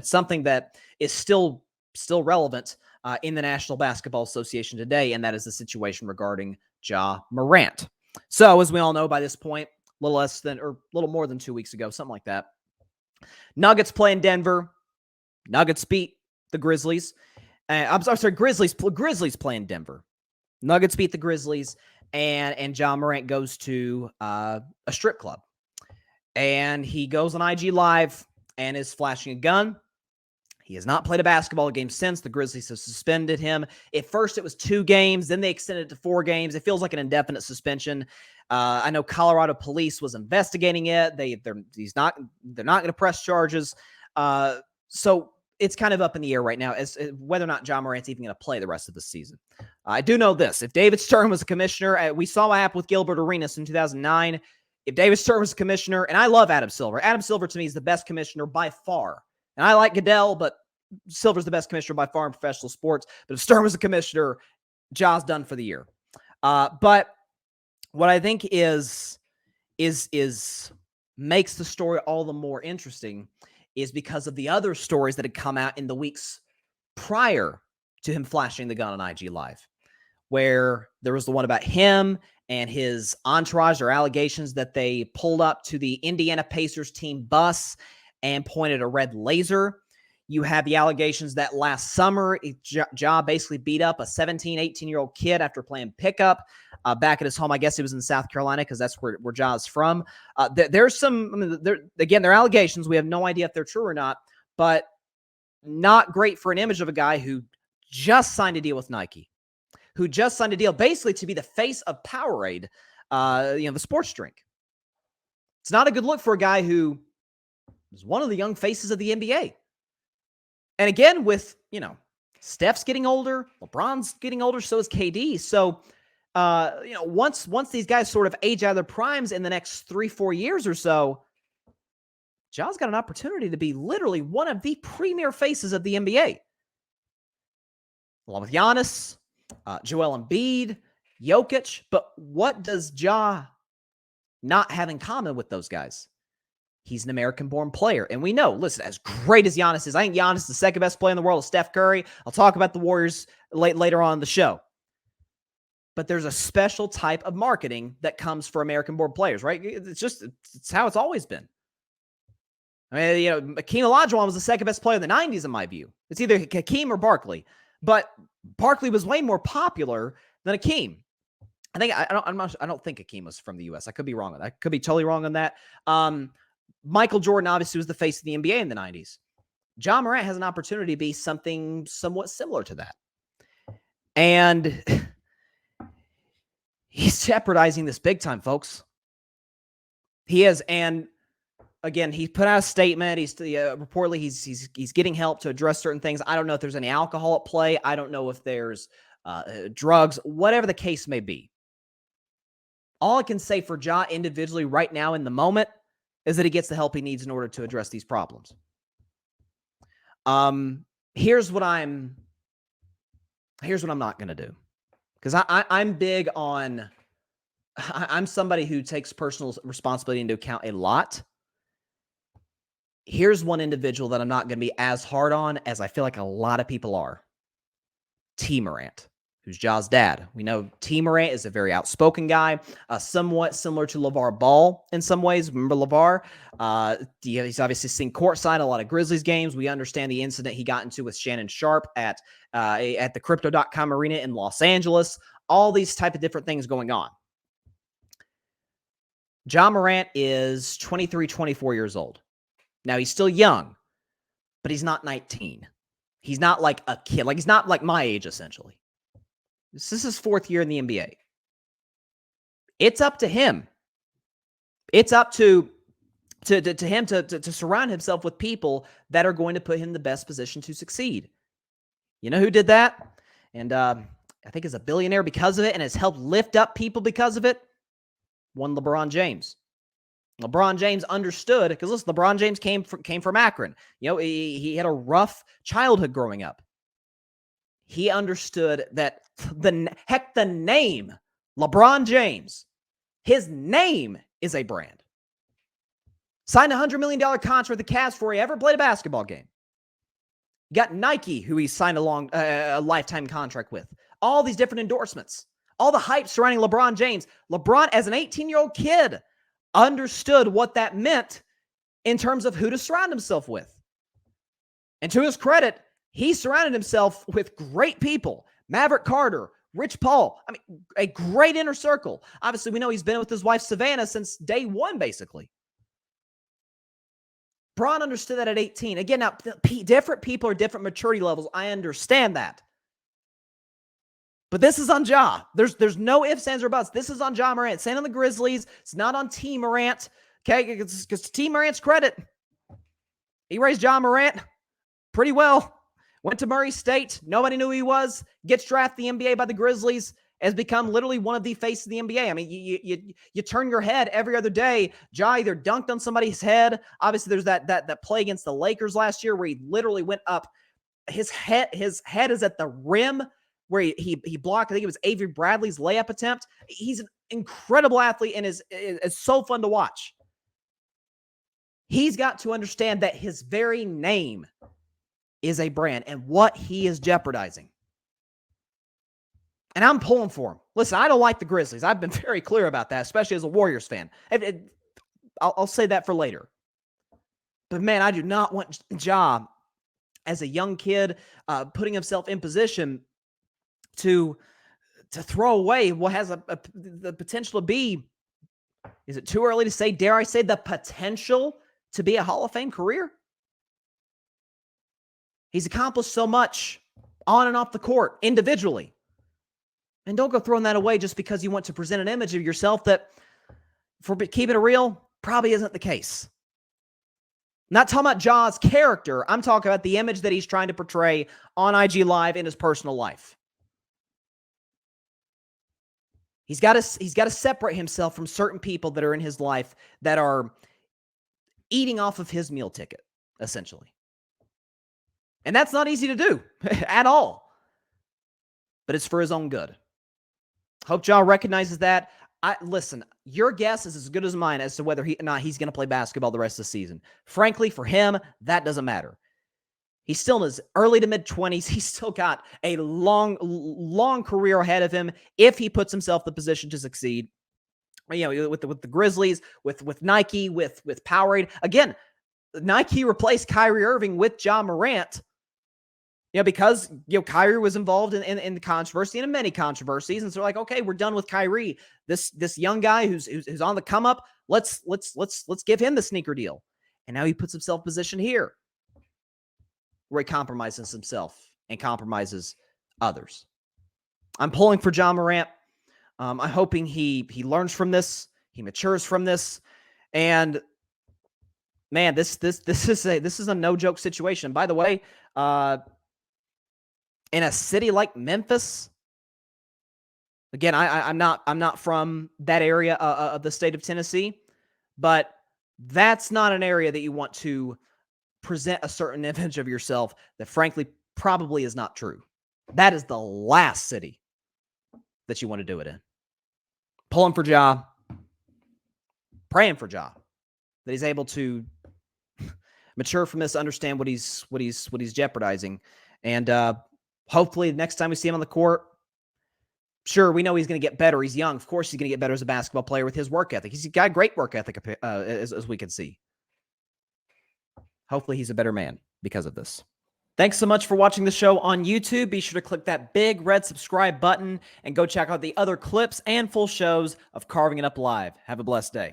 It's something that is still relevant in the National Basketball Association today, and that is the situation regarding Ja Morant. So, as we all know by this point, a little more than 2 weeks ago, something like that, Nuggets play in Denver. Nuggets beat the Grizzlies. I'm sorry, Grizzlies play in Denver. Nuggets beat the Grizzlies, and Ja Morant goes to a strip club. And he goes on IG Live and is flashing a gun. He has not played a basketball game since. The Grizzlies have suspended him. At first, it was 2 games. Then they extended it to 4 games. It feels like an indefinite suspension. I know Colorado police was investigating it. They're not going to press charges. So it's kind of up in the air right now as whether or not Ja Morant's even going to play the rest of the season. I do know this. If David Stern was a commissioner, we saw what happened with Gilbert Arenas in 2009. If David Stern was a commissioner, and I love Adam Silver. Adam Silver, to me, is the best commissioner by far. And I like Goodell, but Silver's the best commissioner by far in professional sports. But if Stern was a commissioner, Ja's done for the year. But what I think is makes the story all the more interesting is because of the other stories that had come out in the weeks prior to him flashing the gun on IG Live, where there was the one about him and his entourage or allegations that they pulled up to the Indiana Pacers team bus and pointed a red laser. You have the allegations that last summer, Ja basically beat up a 17, 18-year-old kid after playing pickup back at his home. I guess it was in South Carolina because that's where Ja is from. There's some, they're allegations. We have no idea if they're true or not, but not great for an image of a guy who just signed a deal with Nike, who just signed a deal basically to be the face of Powerade, the sports drink. It's not a good look for a guy who is one of the young faces of the NBA. And again, with, Steph's getting older, LeBron's getting older, so is KD. So, once these guys sort of age out of their primes in the next 3-4 years or so, Ja's got an opportunity to be literally one of the premier faces of the NBA. Along with Giannis, Joel Embiid, Jokic. But what does Ja not have in common with those guys? He's an American-born player. And we know, listen, as great as Giannis is, I think Giannis is the second best player in the world, Steph Curry. I'll talk about the Warriors later on in the show. But there's a special type of marketing that comes for American-born players, right? It's how it's always been. I mean, Hakeem Olajuwon was the second best player in the 90s, in my view. It's either Hakeem or Barkley. But Barkley was way more popular than Hakeem. I don't think Hakeem was from the U.S. I could be wrong on that. I could be totally wrong on that. Michael Jordan obviously was the face of the NBA in the 90s. Ja Morant has an opportunity to be something somewhat similar to that. And he's jeopardizing this big time, folks. He is. And again, he put out a statement. He's reportedly he's getting help to address certain things. I don't know if there's any alcohol at play. I don't know if there's drugs, whatever the case may be. All I can say for Ja individually right now in the moment is that he gets the help he needs in order to address these problems. Here's what I'm not going to do. Because I'm big on, I'm somebody who takes personal responsibility into account a lot. Here's one individual that I'm not going to be as hard on as I feel like a lot of people are. T. Morant, who's Ja's dad. We know T. Morant is a very outspoken guy, somewhat similar to LeVar Ball in some ways. Remember LeVar? He's obviously seen courtside a lot of Grizzlies games. We understand the incident he got into with Shannon Sharp at the Crypto.com arena in Los Angeles. All these type of different things going on. Ja Morant is 23, 24 years old. Now, he's still young, but he's not 19. He's not like a kid. He's not like my age, essentially. This is his 4th year in the NBA. It's up to him. It's up to him to surround himself with people that are going to put him in the best position to succeed. You know who did that? And I think is a billionaire because of it and has helped lift up people because of it? One LeBron James. LeBron James understood, because listen, LeBron James came from Akron. He had a rough childhood growing up. He understood that the name LeBron James, his name is a brand. Signed a $100 million contract with the Cavs before he ever played a basketball game. You got Nike, who he signed a lifetime contract with. All these different endorsements. All the hype surrounding LeBron James. LeBron, as an 18-year-old kid, understood what that meant in terms of who to surround himself with. And to his credit, he surrounded himself with great people. Maverick Carter, Rich Paul. I mean, a great inner circle. Obviously, we know he's been with his wife, Savannah, since day one, basically. Bron understood that at 18. Again, now, different people are different maturity levels. I understand that. But this is on Ja. There's no ifs, ands, or buts. This is on Ja Morant. It's on the Grizzlies. It's not on T. Morant. Okay, because to T. Morant's credit, he raised Ja Morant pretty well. Went to Murray State. Nobody knew who he was. Gets drafted the NBA by the Grizzlies. Has become literally one of the faces of the NBA. I mean, you turn your head every other day. Ja either dunked on somebody's head. Obviously, there's that play against the Lakers last year where he literally went up. His head is at the rim where he blocked. I think it was Avery Bradley's layup attempt. He's an incredible athlete and is so fun to watch. He's got to understand that his very name is a brand and what he is jeopardizing. And I'm pulling for him. Listen, I don't like the Grizzlies. I've been very clear about that, especially as a Warriors fan. I'll say that for later. But man, I do not want Ja, as a young kid, putting himself in position to throw away what has the potential to be, is it too early to say, dare I say, the potential to be a Hall of Fame career? He's accomplished so much on and off the court, individually. And don't go throwing that away just because you want to present an image of yourself that, for keeping it real, probably isn't the case. I'm not talking about Ja's character. I'm talking about the image that he's trying to portray on IG Live in his personal life. He's got to separate himself from certain people that are in his life that are eating off of his meal ticket, essentially. And that's not easy to do at all. But it's for his own good. Hope Ja recognizes that. Listen, your guess is as good as mine as to whether or not he's going to play basketball the rest of the season. Frankly, for him, that doesn't matter. He's still in his early to mid-20s. He's still got a long career ahead of him if he puts himself in the position to succeed. You know, with the Grizzlies, with Nike, with Powerade. Again, Nike replaced Kyrie Irving with Ja Morant. You know, because Kyrie was involved in the controversy and in many controversies, and so like, okay, we're done with Kyrie. This young guy who's on the come up. Let's give him the sneaker deal. And now he puts himself in position here, where he compromises himself and compromises others. I'm pulling for Ja Morant. I'm hoping he learns from this, he matures from this, and man, this is a no joke situation. By the way, in a city like Memphis, again, I'm not from that area of the state of Tennessee, but that's not an area that you want to present a certain image of yourself that frankly probably is not true. That is the last city that you want to do it in. Pulling for Ja, praying for Ja, that he's able to mature from this, understand what he's jeopardizing, and hopefully next time we see him on the court, sure, we know he's going to get better. He's young. Of course he's going to get better as a basketball player with his work ethic. He's got great work ethic, as we can see. Hopefully he's a better man because of this. Thanks so much for watching the show on YouTube. Be sure to click that big red subscribe button and go check out the other clips and full shows of Carving It Up Live. Have a blessed day.